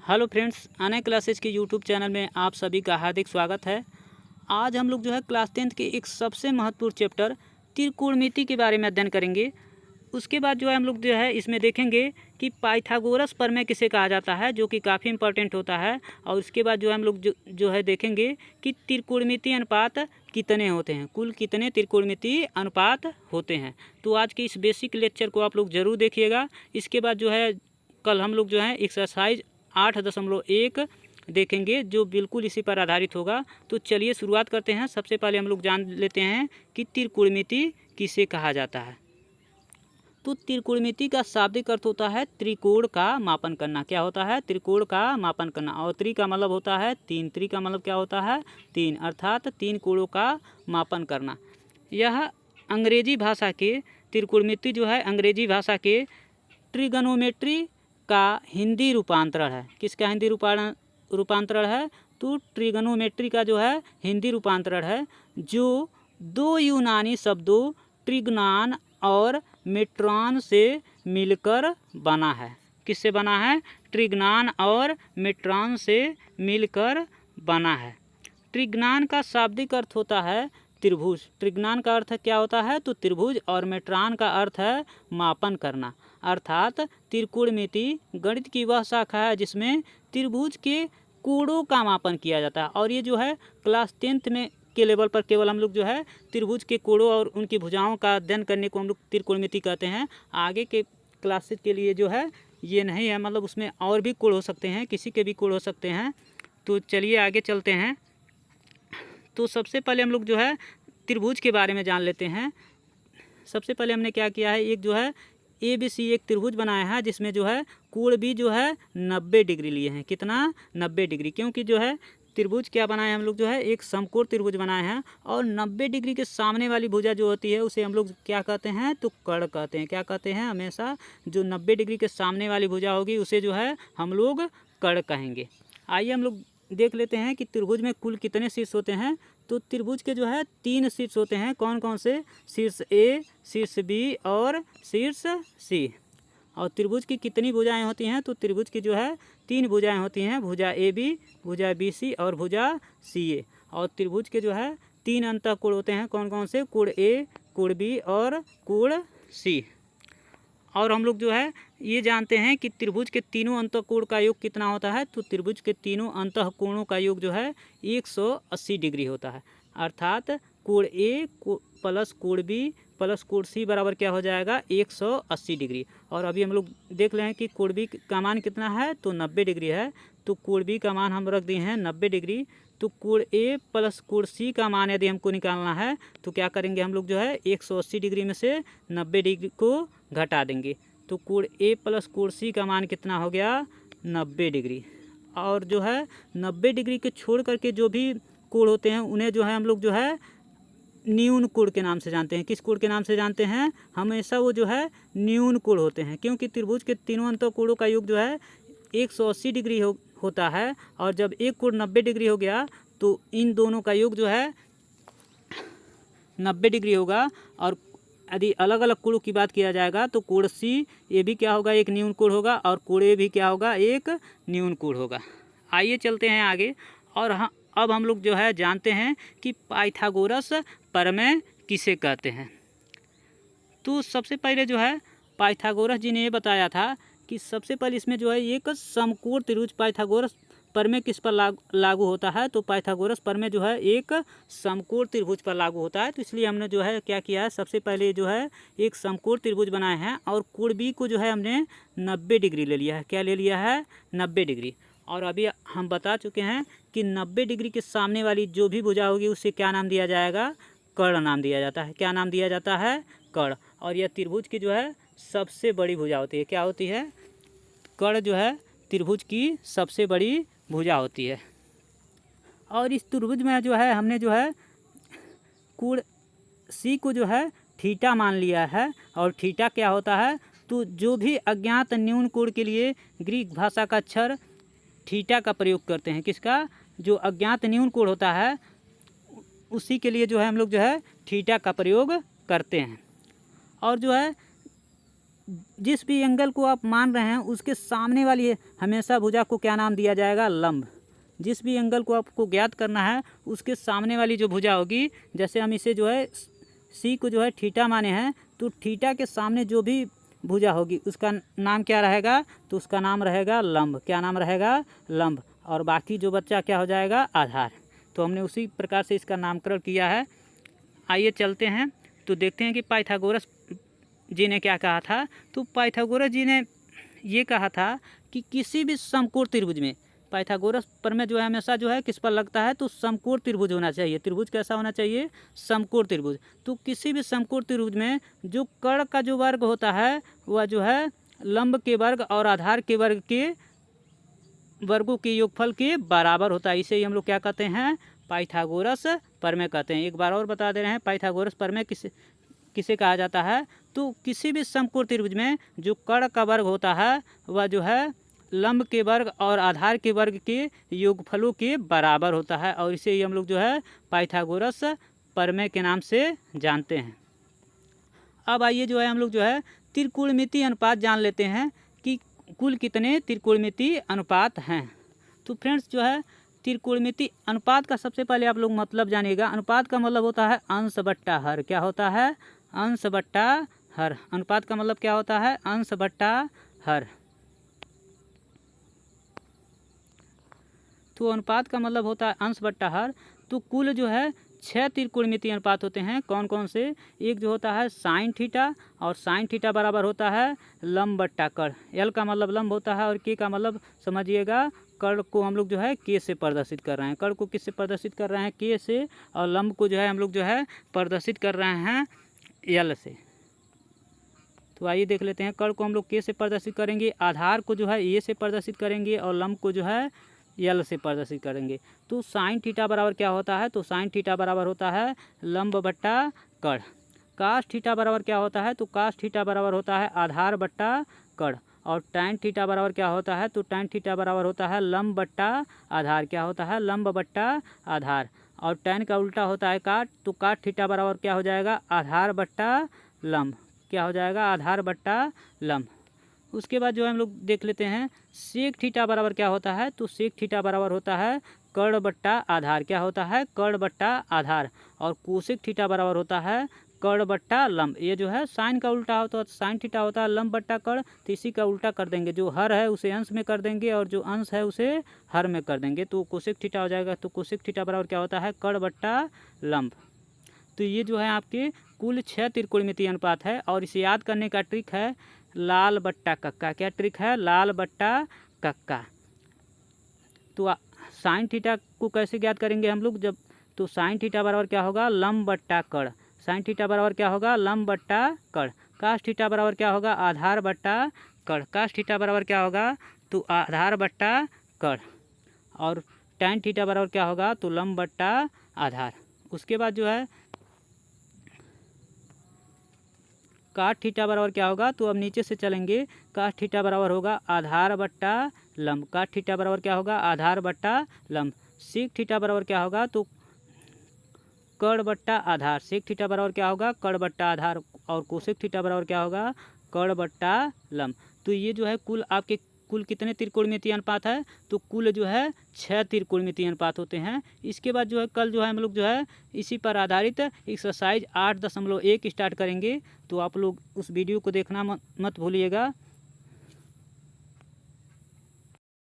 Hello friends, Anay classes के YouTube channel में आप सभी का हार्दिक स्वागत है। आज हम लोग जो है क्लास 10th के एक सबसे महत्वपूर्ण चैप्टर त्रिकोणमिति के बारे में अध्ययन करेंगे। उसके बाद जो है हम लोग जो है इसमें देखेंगे कि पाइथागोरस प्रमेय किसे कहा जाता है, जो कि काफ़ी इंपॉर्टेंट होता है। और उसके बाद जो है हम लोग जो है देखेंगे कि त्रिकोणमिति अनुपात कितने होते हैं, कुल कितने त्रिकोणमिति अनुपात होते हैं। तो आज के इस बेसिक लेक्चर को आप लोग ज़रूर देखिएगा। इसके बाद जो है कल हम लोग जो है एक्सरसाइज 8.1 देखेंगे, जो बिल्कुल इसी पर आधारित होगा। तो चलिए शुरुआत करते हैं। सबसे पहले हम लोग जान लेते हैं कि त्रिकोणमिति किसे कहा जाता है। तो त्रिकोणमिति का शाब्दिक अर्थ होता है त्रिकोण का मापन करना। क्या होता है? त्रिकोण का मापन करना। और त्रि का मतलब होता है तीन। त्रि का मतलब क्या होता है? तीन, अर्थात तीन कोणों का मापन करना। यह अंग्रेजी भाषा के त्रिकोणमिति जो है अंग्रेजी भाषा के ट्रिगोनोमेट्री का हिंदी रूपांतरण है। किसका हिंदी रूपांतरण है? तो ट्रिगोनोमेट्री का जो है हिंदी रूपांतरण है, जो दो यूनानी शब्दों ट्रिग्नान और मेट्रॉन से मिलकर बना है। किससे बना है? ट्रिग्नान और मेट्रॉन से मिलकर बना है। ट्रिग्नान का शाब्दिक अर्थ होता है त्रिभुज। ट्रिग्नान का अर्थ क्या होता है? तो त्रिभुज। और मेट्रॉन का अर्थ है मापन करना। अर्थात त्रिकोणमिति गणित की वह शाखा है जिसमें त्रिभुज के कोणों का मापन किया जाता है। और ये जो है क्लास 10th में के लेवल पर केवल हम लोग जो है त्रिभुज के कोणों और उनकी भुजाओं का अध्ययन करने को हम लोग त्रिकोणमिति कहते हैं। आगे के क्लासेस के लिए जो है ये नहीं है, मतलब उसमें और भी कोण हो सकते हैं, किसी के भी कोण हो सकते हैं। तो चलिए आगे चलते हैं। तो सबसे पहले हम लोग जो है त्रिभुज के बारे में जान लेते हैं। सबसे पहले हमने क्या किया है, एक जो है ABC एक त्रिभुज बनाया है जिसमें जो है कोण भी जो है 90 डिग्री लिए हैं। कितना? 90 डिग्री। क्योंकि जो है त्रिभुज क्या बनाए हम लोग जो है एक समकोण त्रिभुज बनाए हैं। और 90 डिग्री के सामने वाली भुजा जो होती है उसे हम लोग क्या कहते हैं? तो कर्ण कहते हैं। क्या कहते हैं? हमेशा जो 90 डिग्री के सामने वाली भुजा होगी उसे जो है हम लोग कर्ण कहेंगे। आइए हम लोग देख लेते हैं कि त्रिभुज में कुल कितने शीर्ष होते हैं। तो त्रिभुज के जो है 3 शीर्ष होते हैं। कौन कौन से? शीर्ष A, शीर्ष B और शीर्ष C। और त्रिभुज की कितनी भुजाएं होती हैं? तो त्रिभुज की जो है 3 भुजाएं होती हैं, भुजा AB, भुजा BC और भुजा CA। और त्रिभुज के जो है 3 अंतःकोण होते हैं। कौन कौन से? कोण A, कोण B और कोण C। और हम लोग जो है ये जानते हैं कि त्रिभुज के तीनों अंतःकोण का योग कितना होता है। तो त्रिभुज के तीनों अंतःकोणों का योग जो है 180 डिग्री होता है। अर्थात कोण A प्लस कोण B प्लस कोण C बराबर क्या हो जाएगा? 180 डिग्री। और अभी हम लोग देख रहे हैं कि कोण B का मान कितना है? तो 90 डिग्री है। तो कोण B का मान हम रख दिए हैं 90 डिग्री। तो कोण A प्लस कोण C का मान यदि हमको निकालना है तो क्या करेंगे हम लोग जो है 180 डिग्री में से 90 डिग्री को घटा देंगे। तो कोण A प्लस कोण C का मान कितना हो गया? 90 डिग्री। और जो है 90 डिग्री के छोड़ करके जो भी कोण होते हैं उन्हें जो है हम लोग जो है न्यून कोण के नाम से जानते हैं। किस कोण के नाम से जानते हैं? हमेशा वो जो है न्यून कोण होते हैं। क्योंकि त्रिभुज के तीनों अंतःकोणों का योग जो है 180 डिग्री होता है। और जब एक कोण 90 डिग्री हो गया तो इन दोनों का योग जो है 90 डिग्री होगा। और यदि अलग अलग कोणों की बात किया जाएगा तो कोण C ये भी क्या होगा? एक न्यून कोण होगा। और कोण A भी क्या होगा? एक न्यून कोण होगा। आइए चलते हैं आगे। और अब हम लोग जो है जानते हैं कि पाइथागोरस प्रमेय किसे कहते हैं। तो सबसे पहले जो है पाइथागोरस जी ने ये बताया था कि सबसे पहले इसमें जो है एक समकोण त्रिभुज पाइथागोरस प्रमेय किस पर लागू होता है। तो पाइथागोरस प्रमेय जो है एक समकोण त्रिभुज पर लागू होता है। तो इसलिए हमने जो है क्या किया है, सबसे पहले जो है एक समकोण त्रिभुज बनाए हैं और कोण B को जो है हमने 90 डिग्री ले लिया है। क्या ले लिया है? 90 डिग्री। और अभी हम बता चुके हैं कि 90 डिग्री के सामने वाली जो भी भुजा होगी उसे क्या नाम दिया जाएगा? कर्ण नाम दिया जाता है। क्या नाम दिया जाता है? कर्ण। और यह त्रिभुज की जो है सबसे बड़ी भुजा होती है। क्या होती है? कर्ण जो है त्रिभुज की सबसे बड़ी भुजा होती है। और इस त्रिभुज में जो है हमने जो है कोण C को जो है थीटा मान लिया है। और थीटा क्या होता है? तो जो भी अज्ञात न्यून कोण के लिए ग्रीक भाषा का अक्षर थीटा का प्रयोग करते हैं। किसका? जो अज्ञात न्यून कोण होता है उसी के लिए जो है हम लोग जो है थीटा का प्रयोग करते हैं। और जो है जिस भी एंगल को आप मान रहे हैं उसके सामने वाली हमेशा भुजा को क्या नाम दिया जाएगा, लंब। जिस भी एंगल को आपको ज्ञात करना है उसके सामने वाली जो भुजा होगी, जैसे हम इसे जो है सी को जो है थीटा माने हैं, तो थीटा के सामने जो भी भुजा होगी उसका नाम क्या रहेगा, तो उसका नाम रहेगा लंब। क्या नाम रहेगा, लंब। और बाकी जो बच्चा क्या हो जाएगा, आधार। तो हमने उसी प्रकार से इसका नामकरण किया है। आइए चलते हैं तो देखते हैं कि पाइथागोरस जी ने क्या कहा था। तो पाइथागोरस जी ने ये कहा था कि किसी भी समकोण त्रिभुज में, पाइथागोरस प्रमेय जो है हमेशा जो है किस पर लगता है, तो समकोण त्रिभुज होना चाहिए। त्रिभुज कैसा होना चाहिए, समकोण त्रिभुज। तो किसी भी समकोण त्रिभुज में जो कर्ण का जो वर्ग होता है वह जो है लंब के वर्ग और आधार के वर्ग के वर्गों के योगफल के बराबर होता है। इसे ही हम लोग क्या कहते हैं, पाइथागोरस प्रमेय कहते हैं। एक बार और बता दे रहे हैं, पाइथागोरस प्रमेय किसे कहा जाता है, तो किसी भी समकोण त्रिभुज में जो कर्ण का वर्ग होता है वह जो है लंब के वर्ग और आधार के वर्ग के योगफलों के बराबर होता है, और इसे ही हम लोग जो है पाइथागोरस प्रमेय के नाम से जानते हैं। अब आइए जो है हम लोग जो है त्रिकोणमितीय अनुपात जान लेते हैं कि कुल कितने त्रिकोणमितीय अनुपात हैं। तो फ्रेंड्स जो है त्रिकोणमितीय अनुपात का सबसे पहले आप लोग मतलब जानिएगा। अनुपात का मतलब होता है अंश बट्टा हर। क्या होता है, अंश बट्टा हर। अनुपात का मतलब क्या होता है, अंश बट्टा हर। तो अनुपात का मतलब होता है अंश बट्टा हर। तो कुल जो है 6 त्रिकोणमितीय अनुपात होते हैं। कौन कौन से, एक जो होता है साइन थीटा, और साइन थीटा बराबर होता है लंब बट्टा कर्ण। एल का मतलब लंब होता है और के का मतलब समझिएगा कर्ण को हम लोग जो है के से प्रदर्शित कर रहे हैं। कर्ण को किससे प्रदर्शित कर रहे हैं, के से, और लंब को जो है हम लोग जो है प्रदर्शित कर रहे हैं एल से। तो आइए देख लेते हैं। कर्ण को हम लोग के से प्रदर्शित करेंगे, आधार को जो है ए से प्रदर्शित करेंगे, और लंब को जो है एल से प्रदर्शित करेंगे। तो साइन थीटा बराबर क्या होता है, तो साइन थीटा बराबर होता है लंब बट्टा कर्ण। कास थीटा बराबर क्या होता है, तो कास थीटा बराबर होता है आधार बट्टा कर्ण। और टैन थीटा बराबर क्या होता है, तो टैन थीटा बराबर होता है लंब बट्टा आधार। क्या होता है, लंब बट्टा आधार। और टैन का उल्टा होता है काट, तो काट थीटा बराबर क्या हो जाएगा, आधार बट्टा लंब। क्या हो जाएगा, आधार बट्टा लंब। उसके बाद जो है हम लोग देख लेते हैं सेक थीटा बराबर क्या होता है, तो सेक थीटा बराबर होता है कर्ण बट्टा आधार। क्या होता है, कर्ण बट्टा आधार। और कोसेक थीटा बराबर होता है कर्ण बट्टा लंब। ये जो है साइन का उल्टा होता है, साइन थीटा होता है लंब बट्टा कर्ण। तो इसी का उल्टा कर देंगे, जो हर है उसे अंश में कर देंगे और जो अंश है उसे हर में कर देंगे, तो कोसेक थीटा हो जाएगा। तो कोसेक थीटा बराबर क्या होता है, कर्ण बट्टा लंब। तो ये जो है आपके कुल 6 त्रिकोणमितीय अनुपात है। और इसे याद करने का ट्रिक है लाल बट्टा कक्का। क्या ट्रिक है, लाल बट्टा कक्का। तो साइन थीटा को कैसे ज्ञात करेंगे हम लोग, जब, तो साइन थीटा बराबर क्या होगा, लंब बट्टा कर्ण। साइन थीटा बराबर क्या होगा, लंब बट्टा कर्ण। कास थीटा बराबर क्या होगा, आधार बट्टा कर्ण। कास थीटा बराबर क्या होगा, तो आधार बट्टा कर्ण। और टैन थीटा बराबर क्या होगा, तो लंब बट्टा आधार। उसके बाद जो है काट थीटा बराबर क्या होगा, तो अब नीचे से चलेंगे। काट थीटा बराबर होगा आधार बट्टा लंब। काट थीटा बराबर क्या होगा, आधार बट्टा लंब। सेक थीटा बराबर क्या होगा, तो कर्ण बट्टा आधार। सेक थीटा बराबर क्या होगा, कर्ण बट्टा आधार। और कोसेक थीटा बराबर क्या होगा, कर्ण बट्टा लंब। तो ये जो है कुल आपके कुल कितने त्रिकोणमितीय अनुपात है, तो कुल जो है 6 त्रिकोणमितीय अनुपात होते हैं। इसके बाद जो है कल जो है हम लोग जो है इसी पर आधारित एक्सरसाइज 8.1 स्टार्ट करेंगे। तो आप लोग उस वीडियो को देखना मत भूलिएगा।